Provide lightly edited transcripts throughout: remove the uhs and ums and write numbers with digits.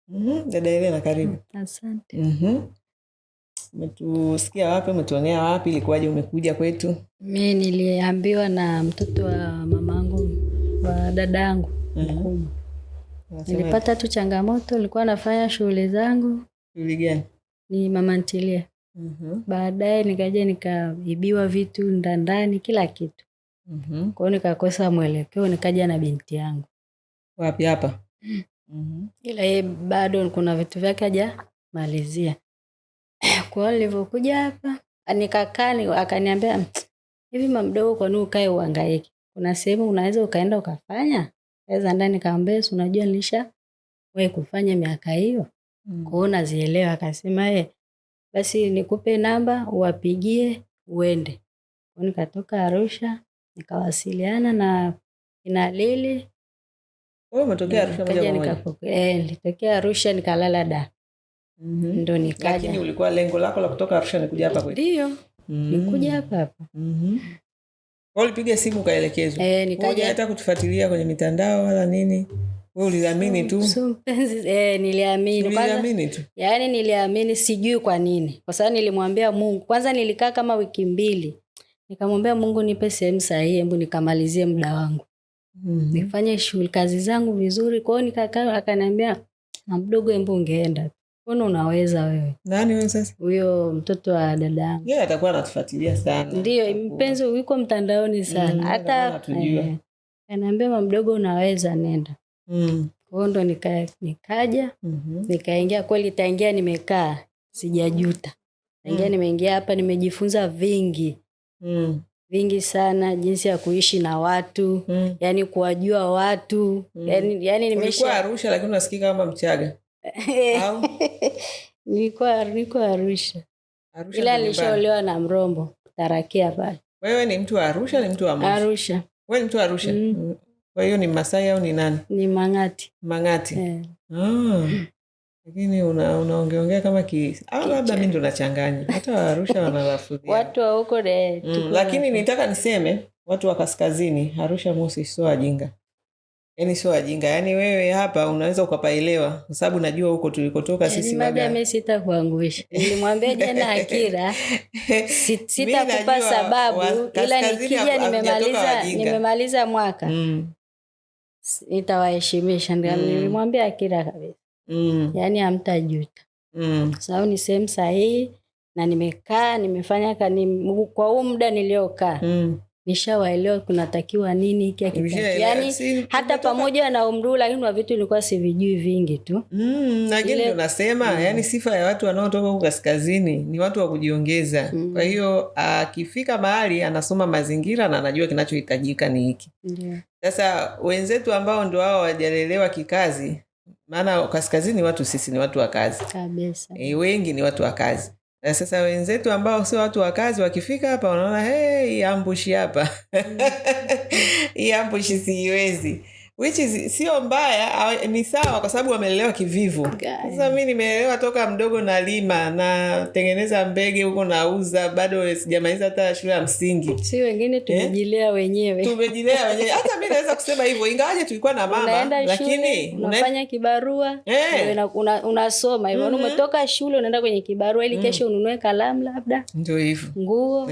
Dada Elena, karibu. Asante. Umetusikia wapi? Umetuonea wapi? Ilikuwaje umekuja kwetu? Mimi niliambiwa na mtoto wa mamangu, wa dadangu mkubwa. Nilipata tu changamoto, nilikuwa nafanya shughuli zangu. Shughuli gani? Ni mama ntilie. Baadaye nikaja nikaibiwa vitu ndani, kila kitu. Kwa hiyo nikakosa mwelekeo, nikaja na binti yangu. Wapi hapa? Ila yeye bado kuna vitu vyake hajamalizia. Kwa hiyo nilipokuja hapa, nikakaa akaniambia, hivi mama mdogo, kwa nini ukae uhangaike? Kuna sehemu unaweza ukaenda ukafanya? Sasa ndani nikamwambia, unajua nilisha wewe kufanya miaka hiyo. Kwa hiyo nazielewa. Akasema basi nikupe namba uwapigie uende. Kwa hiyo nikatoka Arusha, nikawasiliana na kina Lili. Wewe umetokea Arusha moja kwa moja? Nilitokea Arusha nikalala Dar. Ndio nikaja. Lakini ulikuwa lengo lako la kutoka Arusha ni kuja hapa kwetu? Ndio. Nikuja hapa. Wewe ulipiga simu kaelekezwa? Nikaja hata kutufuatilia kwenye mitandao wala nini? Wewe uliamini tu? Niliamini. Uliamini tu? Yaani niliamini, sijui kwa nini. Kwa sababu nilimwambia Mungu. Kwanza nilikaa kama wiki 2. Nikamwambia Mungu, nipe sehemu sahihi, hebu nikamalizie muda wangu. Nifanye shughuli kazi zangu vizuri. Kwa hiyo nikakaa, akaniambia, na mdogo, hebu ungeenda. Mbona unaweza wewe? Nani wewe sasa? Huyo mtoto wa dada. Yeye atakuwa anatufuatilia sana. Ndio, mpenzi yuko mtandaoni sana. Hata ananiambia mama mdogo, unaweza, nenda. Kwa hiyo ndo nikaja, nikaingia. Kweli taingia nimekaa, sijajuta. Taingia nimeingia hapa, nimejifunza vingi. Vingi sana, jinsi ya kuishi na watu, yani kuwajua watu. Yani nimesha Arusha, lakini unasikika kama Mchaga. Au? Niko Arusha. Ila nilishaolewa na Mrombo, Tarakia pale. Wewe ni mtu wa Arusha, ni mtu wa Moshi? Arusha. Wewe ni mtu wa Arusha? Kwa hiyo ni Masai au ni nani? Ni Mangati. Mangati. Lakini unaongeongea kama labda mimi ndo nachanganya. Hata wa Arusha wanalafudhi. Watu wa huko lakini nitaka niseme watu wa kaskazini, Arusha Moshi sio wajinga. Yaani sio wajinga. Yaani wewe hapa unaweza ukapaelewa kwa sababu najua huko tulikotoka sisi waga. Mimi sitakuangusha. Nilimwambia jana Akira sitakupa sababu, ila nikija nimemaliza mwaka. Nitawaheshimisha. Nilimwambia Akira kabisa. Yaani hamtajuta. Sababu ni sehemu sahihi na nimekaa, nimefanya kwa huu muda niliokaa. Nishawaelewa kunatakiwa nini hiki akitaki. Yaani hata pamoja na umri, lakini wa vitu nilikuwa sivijui vingi tu. Lakini tunasema yani sifa ya watu wanaotoka huko kaskazini ni watu wa kujiongeza. Kwa hiyo akifika mahali anasoma mazingira na anajua kinachohitajika ni hiki. Sasa wenzetu ambao ndio hao hawajalelewa kikazi, maana kaskazini watu sisi ni watu wa kazi. Kabisa. Wengi ni watu wa kazi. Na sasa wenzetu ambao sio watu wa kazi wakifika hapa wanaona hii ambushi hapa. Hii ambushi siwezi. Which is sio mbaya, ni sawa kwa sababu wamelelewa kivivu. Sasa mimi nimelelewa toka mdogo na lima na tengeneza mbege huko nauza, bado sijamaliza hata shule ya msingi. Si wengine tumejilea wenyewe. Tumejilea wenyewe. Hata mimi naweza kusema hivyo, ingawaje tulikuwa na mama, lakini unafanya kibarua, unasoma hivyo. Umetoka shule unaenda kwenye kibarua ili kesho ununue kalamu labda. Ndio hivyo. Nguo.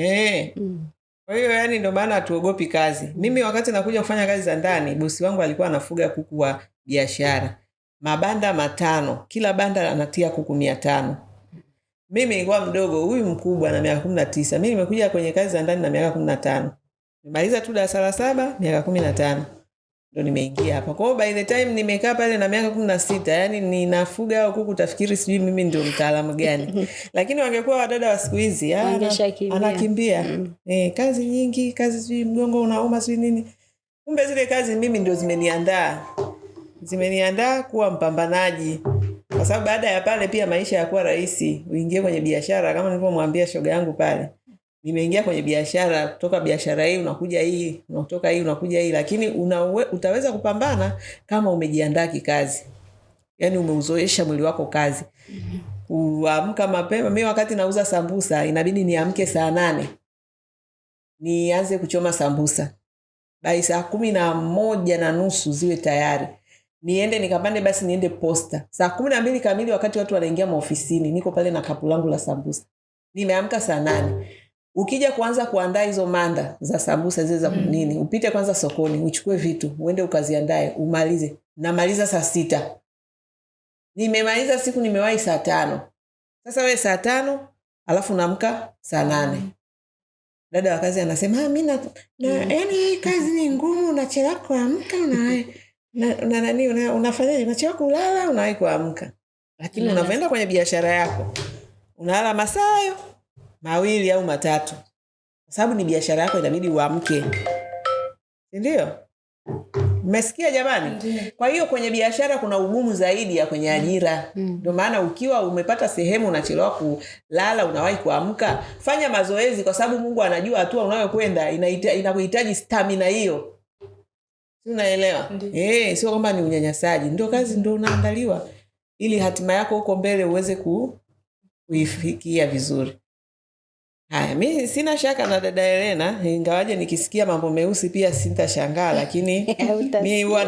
Kwa hiyo yani ndio maana hatuogopi kazi. Mimi wakati nakuja kufanya kazi za ndani, bosi wangu alikuwa anafuga kuku wa biashara. Mabanda 5, kila banda anatia kuku 500. Mimi nilikuwa mdogo, huyu mkubwa na miaka 19. Mimi nimekuja kwenye kazi za ndani na miaka 15. Nimaliza tu darasa la 7, miaka 15. Ndio nimeingia hapa. Kwa hiyo by the time nimekaa pale na miaka 16, yani ninafuga hao kuku, utafikiri sijui mimi ndio mtaalamu gani. Lakini wangekuwa wadada wa siku hizi, anakimbia. Kazi nyingi, kazi sijui mgongo unauma sijui nini. Kumbe zile kazi mimi ndio zimeniandaa kuwa mpambanaji. Kwa sababu baada ya pale pia maisha yakuwa rahisi, uingie kwenye biashara kama nilivyomwambia shoga yangu pale. Nimeingia kwenye biashara, kutoka biashara hii unakuja hii, unatoka hii unakuja hii, lakini utaweza kupambana kama umejiandaa kikazi. Yaani umeuzoesha mwili wako kazi. Uamka mapema. Mimi wakati nauza sambusa inabidi niamke saa 8. Nianze kuchoma sambusa. By saa 11:30 ziwe tayari. niende nikapande basi niende posta. Saa 12 kamili wakati watu wanaingia maofisini, niko pale na kapu langu la sambusa. Nimeamka saa 8. Ukija kuanza kuandaa hizo manda za sambusa zile za nini, upite kwanza sokoni, uchukue vitu, uende ukaziandae, umalize. Namaliza saa 6. Nimemaliza siku nimewahi saa 5. Sasa wewe saa 5 alafu naamka saa 8. Dada wa kazi anasema, mimi yaani kazi ni ngumu, unachelewa kuamka unafanyaje? Unachelewa kulala, unawahi kuamka. Lakini unavyoenda kwenye biashara yako, unalala masaa 2 au 3. Kwa sababu ni biashara yako, inabidi uamke. Ndio? Mmesikia jamani? Kwa hiyo kwenye biashara kuna ugumu zaidi ya kwenye ajira. Ndio maana ukiwa umepata sehemu unachelewa kulala, unawahi kuamka, fanya mazoezi, kwa sababu Mungu anajua hatua unayokwenda inakuhitaji stamina hiyo. Unaelewa? Sio kwamba ni unyanyasaji. Ndio kazi ndio unaandaliwa ili hatima yako huko mbele uweze kuifikia vizuri. Haya, mimi sina shaka na dada Helena, ingawaje nikisikia mambo meusi pia sitashangaa, lakini mimi huwa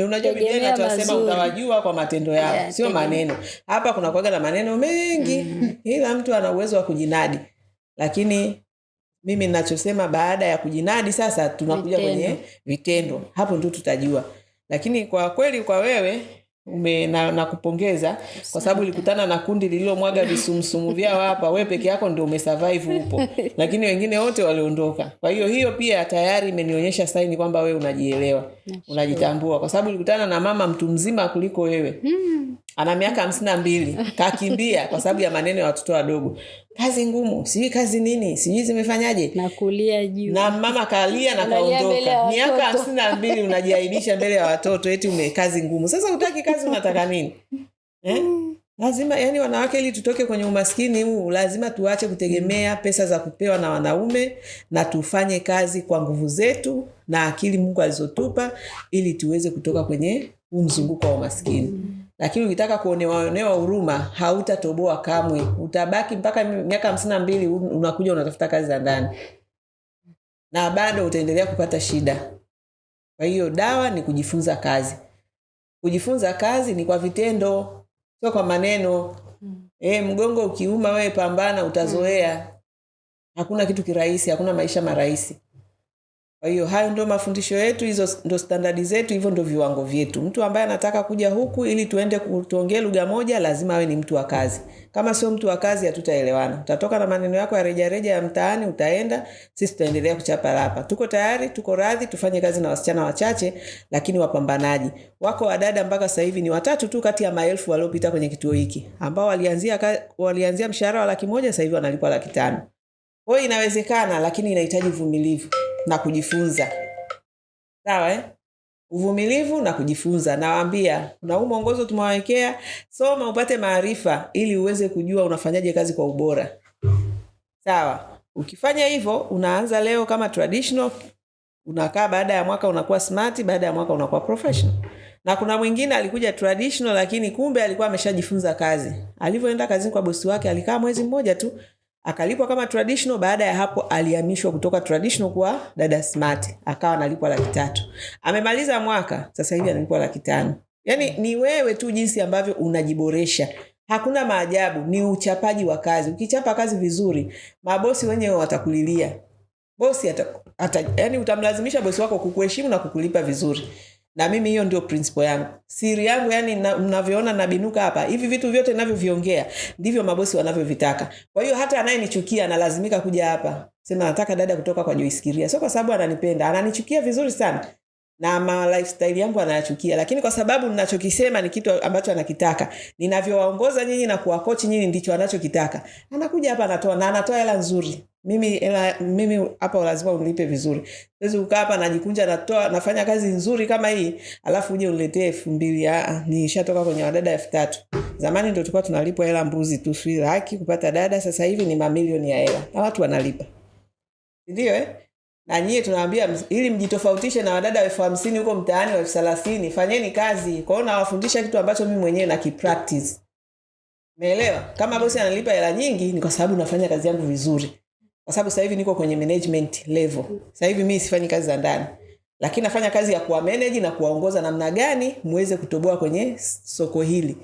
unajua Biblia inasema utawajua kwa matendo yao, sio maneno. Hapa kuna kuaga na maneno mengi, ila mtu ana uwezo wa kujinadi. Lakini mimi ninachosema, baada ya kujinadi sasa tunakuja kwenye vitendo. Hapo ndio tutajua. Lakini kwa kweli kwa wewe na kupongeza kwa sababu ulikutana na kundi lililomwaga visumsumu vyao hapa. Wewe peke yako ndio umesurvive upo, lakini wengine wote waliondoka. Kwa hiyo pia tayari imenionyesha saini kwamba wewe unajielewa, unajitambua, kwa sababu ulikutana na mama mtu mzima kuliko wewe. Ana miaka 52, kakimbia kwa sababu ya maneno ya watoto wadogo. Kazi ngumu, sijui kazi nini, sijui zimefanyaje, na kulia juu. Na mama kalia na kaondoka. Miaka 52 unajiaibisha mbele ya watoto eti umekazi ngumu. Sasa utaki kazi, unataka nini? Lazima, yani wanawake, ili tutoke kwenye umaskini huu, lazima tuache kutegemea pesa za kupewa na wanaume na tufanye kazi kwa nguvu zetu na akili Mungu alizotupa, ili tuweze kutoka kwenye huu mzunguko wa umaskini. Lakini ukitaka kuonewa huruma, hautatoboa kamwe. Utabaki mpaka miaka 52 unakuja unatafuta kazi za ndani, na bado utaendelea kupata shida. Kwa hiyo dawa ni kujifunza kazi. Kujifunza kazi ni kwa vitendo, sio kwa maneno. Mgongo ukiuma, wewe pambana, utazoea. Hakuna kitu kirahisi, hakuna maisha marahisi. Kwa hiyo hayo ndio mafundisho yetu, hizo ndio standardi zetu, hivyo ndio viwango vyetu. Mtu ambaye anataka kuja huku ili tuongee lugha moja, lazima awe ni mtu wa kazi. Kama sio mtu wa kazi, hatutaelewana. Utatoka na maneno yako ya reja ya mtaani, utaenda, sisi tutaendelea kuchapa hapa. Tuko tayari, tuko radhi tufanye kazi na wasichana wachache, lakini wapambanaji. Wako wadada mpaka sasa hivi ni 3 tu kati ya maelfu waliopita kwenye kituo hiki, ambao walianzia mshahara wa 100,000, sasa hivi wanalipwa 500,000. Kwa hiyo inawezekana, lakini inahitaji uvumilivu na kujifunza. Sawa Uvumilivu na kujifunza. Nawaambia, kuna huu mwongozo tumewawekea, soma upate maarifa ili uweze kujua unafanyaje kazi kwa ubora. Sawa? Ukifanya hivyo, unaanza leo kama traditional, unakaa baada ya mwaka unakuwa smart, baada ya mwaka unakuwa professional. Na kuna mwingine alikuja traditional lakini kumbe alikuwa ameshajifunza kazi. Alivyoenda kazini kwa bosi wake, alikaa mwezi mmoja tu, akalipwa kama traditional. Baada ya hapo alihamishwa kutoka traditional kwa dada smart, akawa analipwa 300,000. Amemaliza mwaka, sasa hivi analipwa 500,000. Yaani ni wewe tu jinsi ambavyo unajiboresha. Hakuna maajabu, ni uchapaji wa kazi. Ukichapa kazi vizuri, mabosi wenyewe watakulilia. Bosi yani utamlazimisha bosi wako kukuheshimu na kukulipa vizuri. Na mimi hiyo ndio principle yangu. Siri yangu, yani mnavyoona nabinuka hapa, hivi vitu vyote ninavyoviongea ndivyo mabosi wanavyovitaka. Kwa hiyo hata anayenichukia analazimika kuja hapa. Sema nataka dada kutoka kwa Joyce Kiria. Sio kwa sababu ananipenda, ananichukia vizuri sana. Na lifestyle yangu anayachukia, lakini kwa sababu ninachokisema ni kitu ambacho anakitaka. Ninavyowaongoza nyinyi na kuwakochi nyinyi ndicho anachokitaka. Anakuja hapa anatoa hela nzuri. Mimi hapa lazima unilipe vizuri. Siwezi kukaa hapa najikunja nafanya kazi nzuri kama hii, alafu uje uniletee 2,000. Nishatoka kwenye wadada 3,000. Zamani ndio tulikuwa tunalipwa hela mbuzi tu, sio haki kupata dada. Sasa hivi ni mamilioni ya hela na watu wanalipa. Ndio na nyie tunawaambia ili mjitofautishe na wadada 50,000 huko mtaani wa 30,000, fanyeni kazi. Kwa hiyo nawafundisha kitu ambacho mimi mwenyewe na kipractice. Umeelewa? Kama bosi analipa hela nyingi ni kwa sababu nafanya kazi yangu vizuri. Kwa sababu sasa hivi niko kwenye management level. Sasa hivi mimi sifanyi kazi za ndani. lakini nafanya kazi ya kuwa manage na kuwaongoza namna gani muweze kutoboa kwenye soko hili.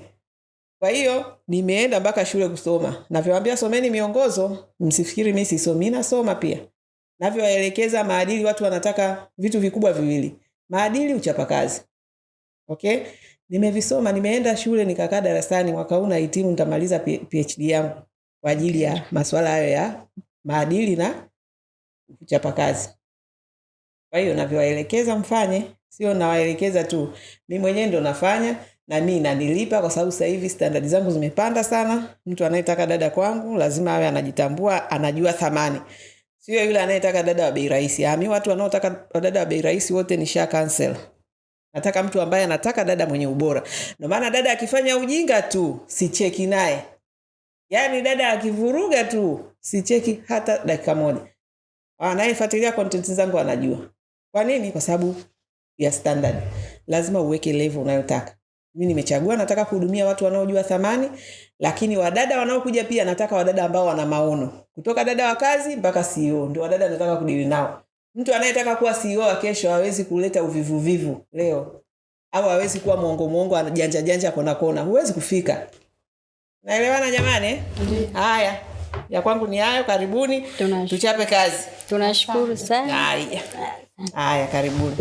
Kwa hiyo nimeenda mpaka shule kusoma. Navyowaambia someni miongozo, msifikiri mimi sisomi, nasoma pia. Navyowaelekeza maadili, watu wanataka vitu vikubwa viwili. Maadili, uchapakazi. Okay? Nimevisoma, nimeenda shule nikakaa darasani, mwaka huu nahitimu, nitamaliza PhD yangu kwa ajili ya masuala hayo ya maadili na uchapakazi. Kwa hiyo navyowaelekeza mfanye, sio nawaelekeza tu. Mimi mwenyewe ndo nafanya na mimi inanilipa, kwa sababu sasa hivi standard zangu zimepanda sana. Mtu anayetaka dada kwangu lazima awe anajitambua, anajua thamani. Sio yule anayetaka dada wa bei rahisi. Mimi watu wanaotaka dada wa bei rahisi wote nisha cancel. Nataka mtu ambaye anataka dada mwenye ubora. Ndio maana dada akifanya ujinga tu sicheki naye. Yaani dada akivuruga tu sicheki hata dakika moja. Anayefuatilia content zangu anajua. Kwa nini? Kwa sababu ya standard. Lazima uweke level unayotaka. Mimi nimechagua nataka kuhudumia watu wanaojua thamani, lakini wadada wanaokuja pia nataka wadada ambao wana maono. Kutoka dada wa kazi mpaka CEO, ndio wadada nataka kudili nao. Mtu anayetaka kuwa CEO wa kesho hawezi kuleta uvivu leo. Au hawezi kuwa mwongo anajanja kona. Huwezi kufika. Naelewana jamani? Haya. Ya kwangu ni hayo, karibuni. Tuchape kazi. Tunashukuru sana. Haya, karibuni.